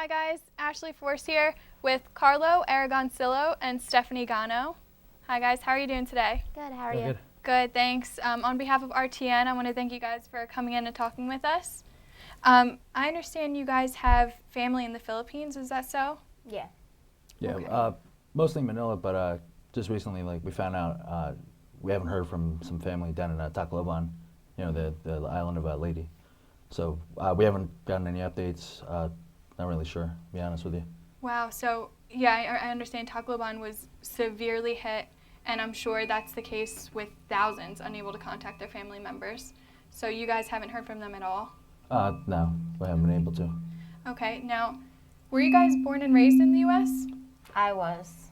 Hi guys, Ashley Force here with Carlo Aragoncillo and Stephanie Gaano. Hi guys, how are you doing today? Good, how are you? Good. Good, thanks. On behalf of RTN, I want to thank you guys for coming in and talking with us. I understand you guys have family in the Philippines, is that so? Yeah. Yeah, Okay. mostly Manila, but just recently, we found out we haven't heard from some family down in Tacloban, the island of Leyte. So we haven't gotten any updates. Not really sure, to be honest with you. Wow, so yeah, I understand Tacloban was severely hit, and I'm sure that's the case with thousands unable to contact their family members. So you guys haven't heard from them at all? No, we haven't been able to. Okay, now, were you guys born and raised in the U.S.? I was.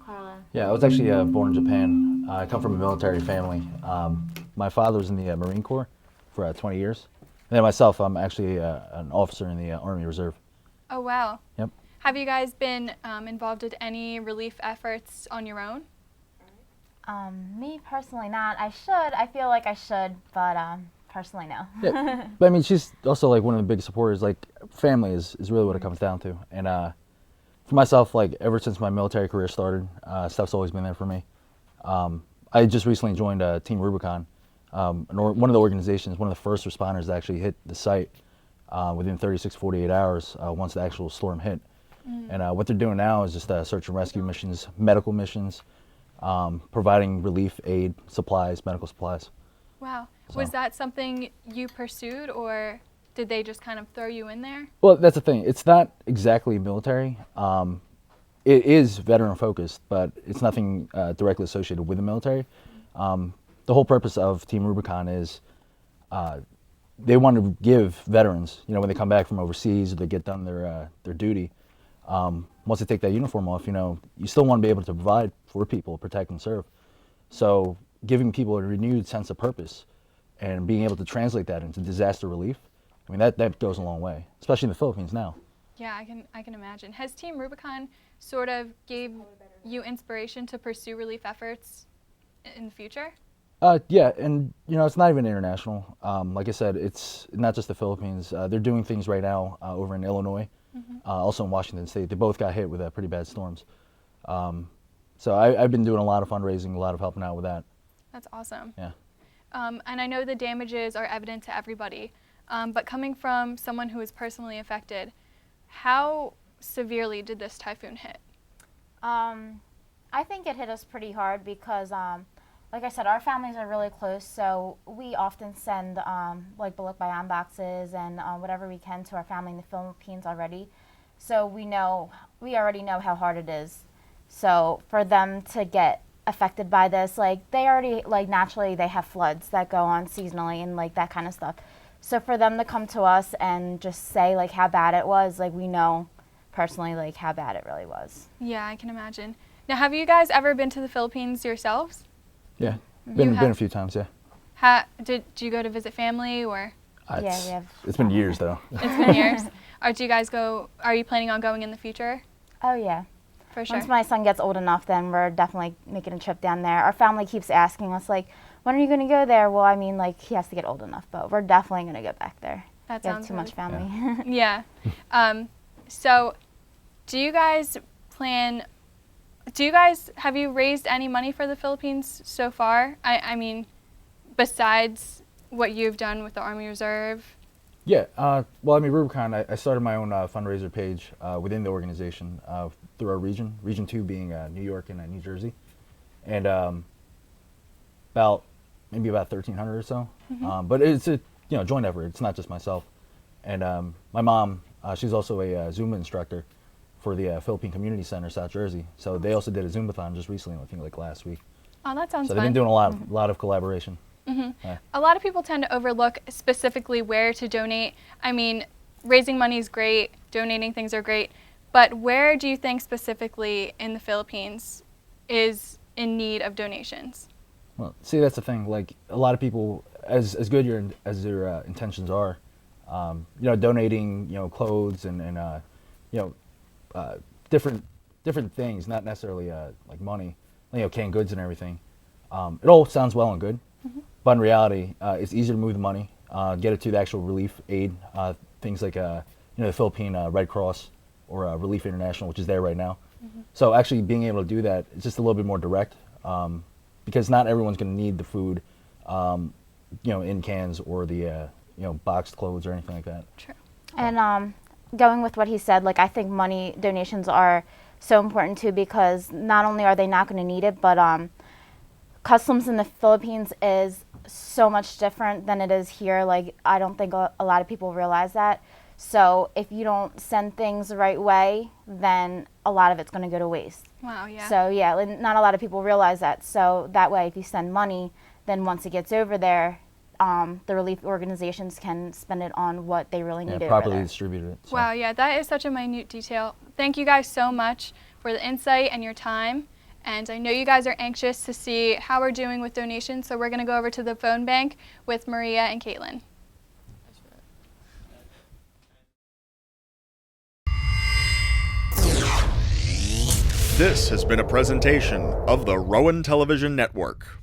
Carla. Yeah, I was actually born in Japan. I come from a military family. My father was in the Marine Corps for 20 years. And then myself, I'm actually an officer in the Army Reserve. Oh, wow. Yep. Have you guys been involved in any relief efforts on your own? Me personally not. I should. I feel like I should, but personally no. Yeah, but I mean, she's also one of the big supporters. Family is really what it comes down to. And for myself, ever since my military career started, Steph's always been there for me. I just recently joined Team Rubicon, one of the organizations, one of the first responders that actually hit the site within 36, 48 hours once the actual storm hit. And what they're doing now is just search and rescue missions, medical missions, providing relief aid, supplies, medical supplies. Wow. So. Was that something you pursued, or did they just kind of throw you in there? Well, that's the thing. It's not exactly military. It is veteran focused, but it's nothing directly associated with the military. The whole purpose of Team Rubicon is they want to give veterans, when they come back from overseas or they get done their duty, once they take that uniform off, you still want to be able to provide for people, protect and serve. So giving people a renewed sense of purpose and being able to translate that into disaster relief, I mean, that goes a long way, especially in the Philippines now. Yeah, I can imagine. Has Team Rubicon sort of gave you inspiration to pursue relief efforts in the future? Yeah, and it's not even international. Like I said, it's not just the Philippines. They're doing things right now over in Illinois, also in Washington State. They both got hit with pretty bad storms. So I've been doing a lot of fundraising, a lot of helping out with that. That's awesome. Yeah. And I know the damages are evident to everybody, but coming from someone who is personally affected, how severely did this typhoon hit? I think it hit us pretty hard because, like I said, our families are really close, so we often send bulk bayan boxes and whatever we can to our family in the Philippines already. So we already know how hard it is. So for them to get affected by this, they already, naturally they have floods that go on seasonally and that kind of stuff. So for them to come to us and just say how bad it was, we know personally how bad it really was. Yeah, I can imagine. Now, have you guys ever been to the Philippines yourselves? Yeah, been a few times, yeah. Did you go to visit family, or? Yeah, we have. It's been years though. It's been years. Are you planning on going in the future? Oh yeah. For sure. Once my son gets old enough, then we're definitely making a trip down there. Our family keeps asking us, when are you going to go there? Well, I mean, he has to get old enough, but we're definitely going to go back there. That we sounds have too much family. Yeah. So, have you raised any money for the Philippines so far? I mean, besides what you've done with the Army Reserve? Yeah, well, I mean, Rubicon, I started my own fundraiser page within the organization through our region, Region 2 being New York and New Jersey, and maybe about 1,300 or so. But it's a joint effort. It's not just myself. And my mom, she's also a Zumba instructor for the Philippine Community Center, South Jersey. So they also did a Zumbathon just recently, I think last week. Oh, that sounds so fun. they've been doing a lot of collaboration. Yeah. A lot of people tend to overlook specifically where to donate. I mean, raising money is great, donating things are great, but where do you think specifically in the Philippines is in need of donations? Well, see, that's the thing. A lot of people, as good as their intentions are, donating, clothes and different things, not necessarily money, canned goods and everything. It all sounds well and good. But in reality, it's easier to move the money, get it to the actual relief aid, things like the Philippine Red Cross, or Relief International, which is there right now. So actually being able to do that is just a little bit more direct, because not everyone's going to need the food, in cans or the boxed clothes or anything like that. True. And going with what he said, like I think money donations are so important too, because not only are they not going to need it, but customs in the Philippines is so much different than it is here. Like I don't think a lot of people realize that. So if you don't send things the right way, then a lot of it's going to go to waste. Wow, yeah. So yeah, not a lot of people realize that. So that way, if you send money, then once it gets over there, the relief organizations can spend it on what they really need over properly there. distribute it. So. Wow, yeah, that is such a minute detail. Thank you guys so much for the insight and your time. And I know you guys are anxious to see how we're doing with donations, so we're going to go over to the phone bank with Maria and Caitlin. This has been a presentation of the Rowan Television Network.